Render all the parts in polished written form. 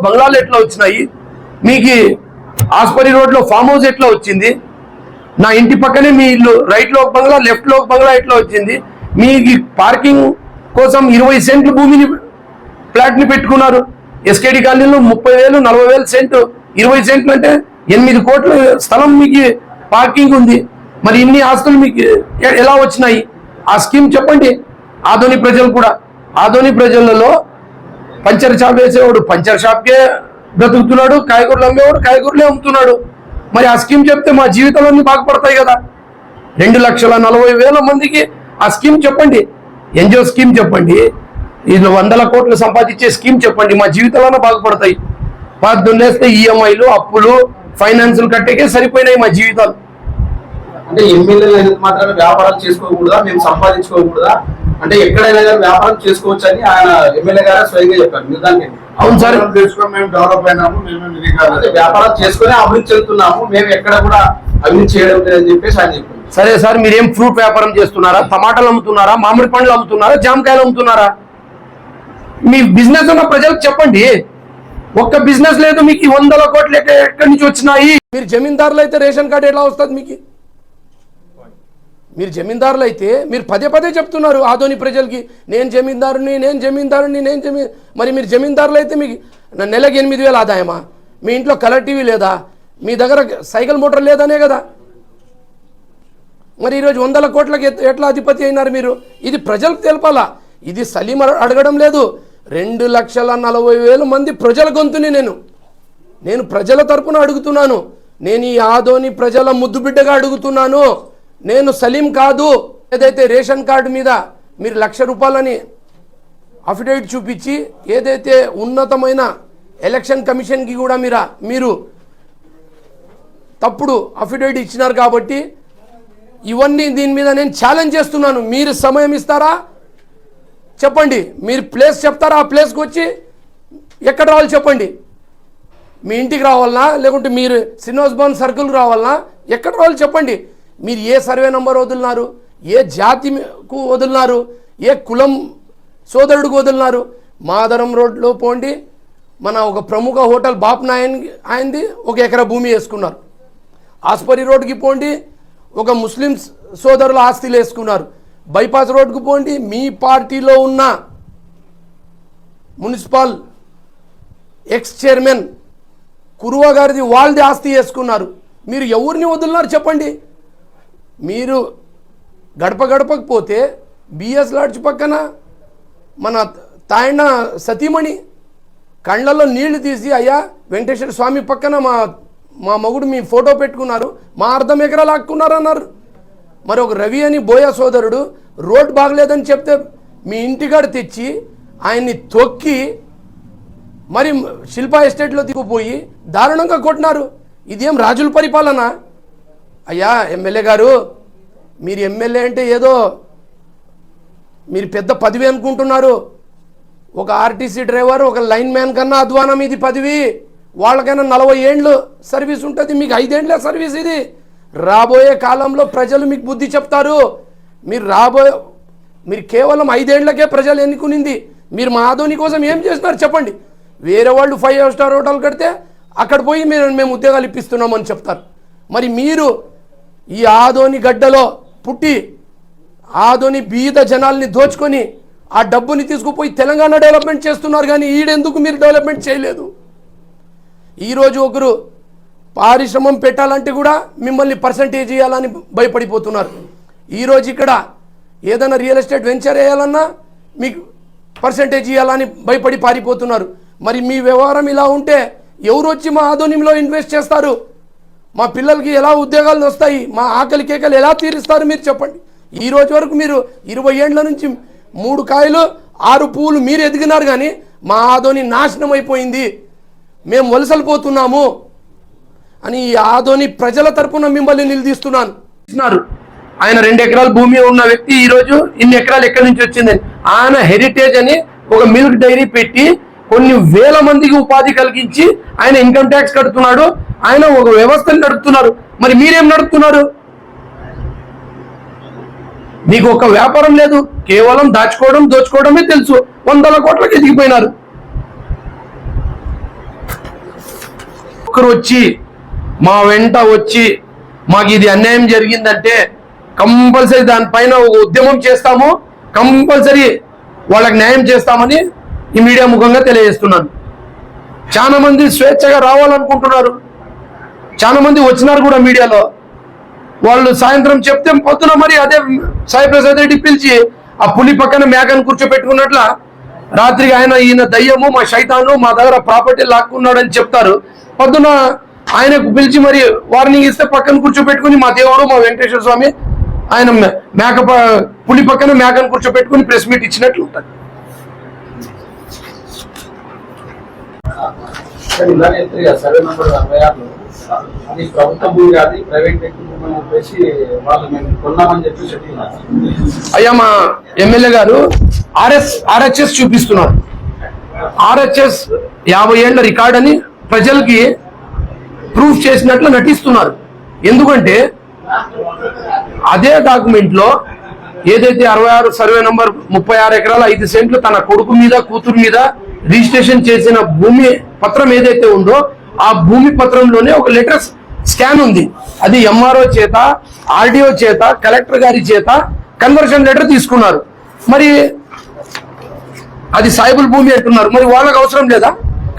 బంగ్లాలు ఎట్లా వచ్చినాయి, మీకు ఆస్పరి రోడ్లో ఫామ్ హౌస్ ఎట్లా వచ్చింది, నా ఇంటి పక్కనే మీ ఇల్లు రైట్లో ఒక బంగ్లా లెఫ్ట్లో ఒక బంగ్లా ఎట్లా వచ్చింది, మీకు పార్కింగ్ కోసం 20 సెంట్లు భూమిని ఫ్లాట్ని పెట్టుకున్నారు. ఎస్కేడి కాలనీలో 30,000 40,000 సెంటు, 20 సెంట్లు అంటే 8 కోట్ల స్థలం మీకు పార్కింగ్ ఉంది. మరి ఇన్ని ఆస్తులు మీకు ఎలా వచ్చినాయి? ఆ స్కీమ్ చెప్పండి. ఆదోని ప్రజలు కూడా, ఆదోని ప్రజలలో పంచర్ షాప్ వేసేవాడు పంచర్ షాప్కే బ్రతుకుతున్నాడు, కాయగూరలు అమ్మేవాడు కాయగూరలే అమ్ముతున్నాడు. మరి ఆ స్కీమ్ చెప్తే మా జీవితాలన్నీ బాగుపడతాయి కదా. 2,40,000 మందికి ఆ స్కీమ్ చెప్పండి. ఎన్జిఓ స్కీమ్ చెప్పండి, ఇది 100 కోట్లు సంపాదించే స్కీమ్ చెప్పండి, మా జీవితాలన్నా బాగుపడతాయి. దున్నేస్తే ఈఎంఐలు అప్పులు ఫైనాన్సులు కట్టేకే సరిపోయినాయి మా జీవితాలు. అంటే ఎమ్మెల్యేలు మాత్రమే వ్యాపారాలు చేసుకోకూడదా, మేము సంపాదించుకోకూడదా, అంటే ఎక్కడైనా కానీ వ్యాపారం చేసుకోవచ్చు అని ఆయన ఎమ్మెల్యే గారు స్వయంగా చెప్పారు. మీరు దానికి అవును సార్, మేము డెవలప్ అయినాము, వ్యాపారం చేసుకుని అభివృద్ధి చెందుతున్నాము, మేము ఎక్కడ కూడా అభివృద్ధి చేయడం లేదని చెప్పేసి ఆయన చెప్పారు. సరే సార్, మీరేం ఫ్రూట్ వ్యాపారం చేస్తున్నారా, టమాటాలు అమ్ముతున్నారా, మామిడి పండ్లు అమ్ముతున్నారా, జామకాయలు అమ్ముతున్నారా? మీ బిజినెస్ ఉన్న ప్రజలకు చెప్పండి. ఒక్క బిజినెస్ లేదు, మీకు 100 కోట్లు ఎక్కడి నుంచి వచ్చినాయి? మీరు జమీందారులు అయితే రేషన్ కార్డు ఎలా వస్తుంది మీకు? మీరు జమీందారులు అయితే మీరు పదే చెప్తున్నారు ఆదోని ప్రజలకి, నేను జమీందారుని మరి మీరు జమీందారులు అయితే మీకు నెలకి 8,000 ఆదాయమా? మీ ఇంట్లో కలర్ టీవీ లేదా? మీ దగ్గర సైకిల్ మోటార్ లేదనే కదా. మరి ఈరోజు 100 కోట్లకి ఎట్లా అధిపతి అయినారు మీరు? ఇది ప్రజలకు తెలపాలా. ఇది సలీం అడగడం లేదు. 2,40,000 మంది ప్రజల గొంతుని నేను ప్రజల తరపున అడుగుతున్నాను. నేను ఈ ఆదోని ప్రజల ముద్దు బిడ్డగా అడుగుతున్నాను. నేను సలీం కాదు. ఏదైతే రేషన్ కార్డు మీద మీరు 1,00,000 రూపాయలని అఫిడవిట్ చూపించి ఏదైతే ఉన్నతమైన ఎలక్షన్ కమిషన్కి కూడా మీరు తప్పుడు అఫిడవిట్ ఇచ్చినారు కాబట్టి ఇవన్నీ దీని మీద నేను ఛాలెంజ్ చేస్తున్నాను. మీరు సమయం ఇస్తారా చెప్పండి, మీరు ప్లేస్ చెప్తారా, ఆ ప్లేస్కి వచ్చి ఎక్కడ రావాలి చెప్పండి. మీ ఇంటికి రావాలనా, లేకుంటే మీరు శ్రీనివాస్ భవన్ సర్కిల్కి రావాలనా, ఎక్కడ రావాలి చెప్పండి. మీరు ఏ సర్వే నెంబర్ వదిలినారు, ఏ జాతికు వదిలినారు, ఏ కులం సోదరుడికి వదిలినారు? మాదరం రోడ్లో పోండి, మన ఒక ప్రముఖ హోటల్ బాప్ ఆయనది 1 ఎకరా భూమి వేసుకున్నారు. ఆస్పరి రోడ్కి పోండి, ఒక ముస్లిం సోదరుల ఆస్తులు వేసుకున్నారు. బైపాస్ రోడ్కు పోండి, మీ పార్టీలో ఉన్న మున్సిపల్ ఎక్స్ చైర్మన్ కురువ గారిది వాళ్ళది ఆస్తి వేసుకున్నారు. మీరు ఎవరిని వదిలినారు చెప్పండి. మీరు గడపకు పోతే బిఎస్ లాడ్జ్ పక్కన మన తాయన సతీమణి కళ్ళల్లో నీళ్లు తీసి, అయ్యా వెంకటేశ్వర స్వామి పక్కన మా మగుడు మీ ఫోటో పెట్టుకున్నారు, మా 1/2 ఎకరా లాక్కున్నారు అన్నారు. మరి ఒక రవి అని బోయా సోదరుడు రోడ్ బాగలేదని చెప్తే మీ ఇంటికాడ తెచ్చి ఆయన్ని తొక్కి మరి శిల్పా ఎస్టేట్లో తీసుకుపోయి దారుణంగా కొట్టినారు. ఇదేం రాజుల పరిపాలన? అయ్యా ఎమ్మెల్యే గారు, మీరు ఎమ్మెల్యే అంటే ఏదో మీరు పెద్ద పదవి అనుకుంటున్నారు. ఒక ఆర్టీసీ డ్రైవర్, ఒక లైన్ మ్యాన్ కన్నా అధ్వానం ఇది పదవి. వాళ్ళకైనా 40 ఏండ్లు సర్వీస్ ఉంటుంది, మీకు 5 ఏండ్ల సర్వీస్ ఇది. రాబోయే కాలంలో ప్రజలు మీకు బుద్ధి చెప్తారు. మీరు కేవలం 5 ఏండ్లకే ప్రజలు ఎన్నుకునింది. మీరు మా ఆదోని కోసం ఏం చేస్తున్నారు చెప్పండి. వేరే వాళ్ళు 5 స్టార్ హోటల్ కడితే అక్కడ పోయి మేము ఉద్యోగాలు ఇప్పిస్తున్నామని చెప్తారు. మరి మీరు ఈ ఆదోని గడ్డలో పుట్టి ఆదోని బీద జనాల్ని దోచుకొని ఆ డబ్బుని తీసుకుపోయి తెలంగాణ డెవలప్మెంట్ చేస్తున్నారు, కానీ ఈడెందుకు మీరు డెవలప్మెంట్ చేయలేదు? ఈరోజు ఒకరు పారిశ్రమం పెట్టాలంటే కూడా మిమ్మల్ని పర్సంటేజ్ ఇవ్వాలని భయపడిపోతున్నారు. ఈరోజు ఇక్కడ ఏదైనా రియల్ ఎస్టేట్ వెంచర్ వేయాలన్నా మీకు పర్సంటేజ్ ఇవ్వాలని భయపడి పారిపోతున్నారు. మరి మీ వ్యవహారం ఇలా ఉంటే ఎవరు వచ్చి మా ఆదోనిలో ఇన్వెస్ట్ చేస్తారు? మా పిల్లలకి ఎలా ఉద్యోగాలు వస్తాయి? మా ఆకలి కేకలు ఎలా తీరుస్తారు మీరు చెప్పండి. ఈ రోజు వరకు మీరు 20 ఏండ్ల నుంచి 3 కాయలు 6 పువ్వులు మీరు ఎదిగినారు, కానీ మా ఆదోని నాశనం అయిపోయింది, మేము వలసలు పోతున్నాము అని ఈ ఆదోని ప్రజల తరపున మిమ్మల్ని నిలదీస్తున్నాను. ఆయన 2 ఎకరాల భూమి ఉన్న వ్యక్తి ఈరోజు ఇన్ని ఎకరాలు ఎక్కడి నుంచి వచ్చిందని ఆయన హెరిటేజ్ అని ఒక మిల్క్ డైరీ పెట్టి కొన్ని వేల మందికి ఉపాధి కలిగించి ఆయన ఇన్కమ్ ట్యాక్స్ కడుతున్నాడు. ఆయన ఒక వ్యవస్థను నడుపుతున్నారు. మరి మీరేం నడుపుతున్నారు? మీకు ఒక వ్యాపారం లేదు, కేవలం దాచుకోవడం దోచుకోవడమే తెలుసు. 100 కోట్లకి ఎదిగిపోయినారు. ఒక్కరు వచ్చి మా వెంట వచ్చి మాకు ఇది అన్యాయం జరిగిందంటే కంపల్సరీ దానిపైన ఒక ఉద్యమం చేస్తాము, కంపల్సరీ వాళ్ళకి న్యాయం చేస్తామని ఈ మీడియా ముఖంగా తెలియజేస్తున్నాను. చాలా మంది స్వేచ్ఛగా రావాలనుకుంటున్నారు, చాలా మంది వచ్చినారు కూడా మీడియాలో. వాళ్ళు సాయంత్రం చెప్తే పొద్దున మరి అదే సాయి ప్రసాద్ రెడ్డి పిలిచి ఆ పులి పక్కన మేకను కూర్చోపెట్టుకున్నట్ల రాత్రికి ఈయన దయ్యము, మా శైతాను, మా దగ్గర ప్రాపర్టీ లాక్కున్నాడు అని చెప్తారు. పొద్దున ఆయనకు పిలిచి మరి వార్నింగ్ ఇస్తే పక్కన కూర్చోపెట్టుకుని మా దేవుడు, మా వెంకటేశ్వర స్వామి, ఆయన పులి పక్కన మేకను కూర్చోపెట్టుకుని ప్రెస్ మీట్ ఇచ్చినట్లు ఉంటుంది. సర్వే నెంబర్ 66 అది ప్రభుత్వ భూమి కాదు, ప్రైవేట్ వ్యక్తి భూమి అని చెప్పేసి వాళ్ళు మేము కొన్నామని చెప్పి చెప్తున్నారు. అయ్యా మా ఎమ్మెల్యే గారు ఆర్హెచ్ఎస్ చూపిస్తున్నారు. ఆర్హెచ్ఎస్ 50 ఏళ్ల రికార్డ్ అని ప్రజలకి ప్రూఫ్ చేసినట్లు నటిస్తున్నారు. ఎందుకంటే అదే డాక్యుమెంట్ లో ఏదైతే 66 సర్వే నంబర్ 36 ఎకరాల 5 సెంట్లు తన కొడుకు మీద కూతురు మీద రిజిస్ట్రేషన్ చేసిన భూమి పత్రం ఏదైతే ఉందో ఆ భూమి పత్రంలోనే ఒక లెటర్ స్కాన్ ఉంది. అది ఎంఆర్ఓ చేత, ఆర్డీఓ చేత, కలెక్టర్ గారి చేత కన్వర్షన్ లెటర్ తీసుకున్నారు. మరి అది సాయిబుల్ భూమి అంటున్నారు. మరి వాళ్ళకి అవసరం లేదా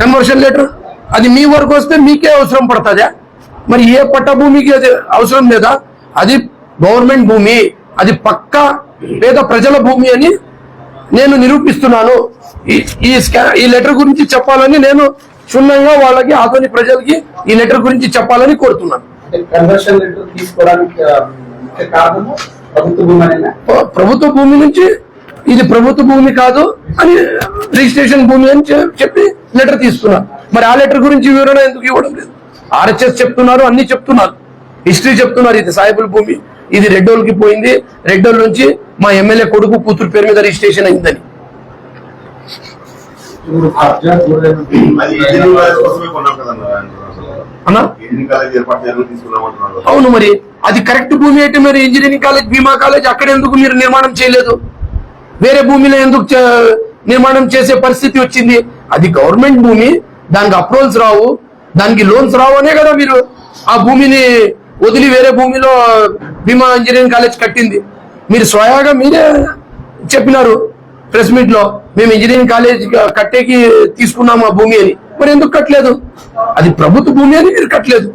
కన్వర్షన్ లెటర్? అది మీ వరకు వస్తే మీకే అవసరం పడుతుందా? మరి ఏ పట్ట భూమికి అది అవసరం లేదా? అది గవర్నమెంట్ భూమి, అది పక్కా పేద ప్రజల భూమి అని నేను నిరూపిస్తున్నాను. ఈ లెటర్ గురించి చెప్పాలని నేను క్షుణ్ణంగా వాళ్ళకి, ఆధునిక ప్రజలకి ఈ లెటర్ గురించి చెప్పాలని కోరుతున్నాను. కన్వర్షన్ లెటర్ తీసుకోవడానికి కారణము ప్రభుత్వ భూమి నుంచి ఇది ప్రభుత్వ భూమి కాదు అని రిజిస్ట్రేషన్ భూమి అని చెప్పి లెటర్ తీసుకున్నారు. మరి ఆ లెటర్ గురించి వివరణ ఎందుకు ఇవ్వడం లేదు? ఆర్హెచ్ఎస్ చెప్తున్నారు, అన్ని చెప్తున్నారు, హిస్టరీ చెప్తున్నారు. ఇది సాయిబుల్ భూమి, ఇది రెడ్డోల్కి పోయింది, రెడ్డోల్ నుంచి మా ఎమ్మెల్యే కొడుకు కూతురు పేరు మీద రిజిస్ట్రేషన్ అయిందని. అవును, మరి అది కరెక్ట్ భూమి అయితే మరి ఇంజనీరింగ్ కాలేజ్, బీమా కాలేజ్ అక్కడ ఎందుకు మీరు నిర్మాణం చేయలేదు? వేరే భూమిలో ఎందుకు నిర్మాణం చేసే పరిస్థితి వచ్చింది? అది గవర్నమెంట్ భూమి, దానికి అప్రూవల్స్ రావు, దానికి లోన్స్ రావు అనే కదా మీరు ఆ భూమిని వదిలి వేరే భూమిలో బీమా ఇంజనీరింగ్ కాలేజ్ కట్టింది. మీరు స్వయాగా మీరే చెప్పినారు ప్రెస్ మీట్ లో, మేము ఇంజనీరింగ్ కాలేజ్ కట్టేకి తీసుకున్నాము ఆ భూమి అని. మరి ఎందుకు కట్టలేదు? అది ప్రభుత్వ భూమి అని మీరు కట్టలేదు.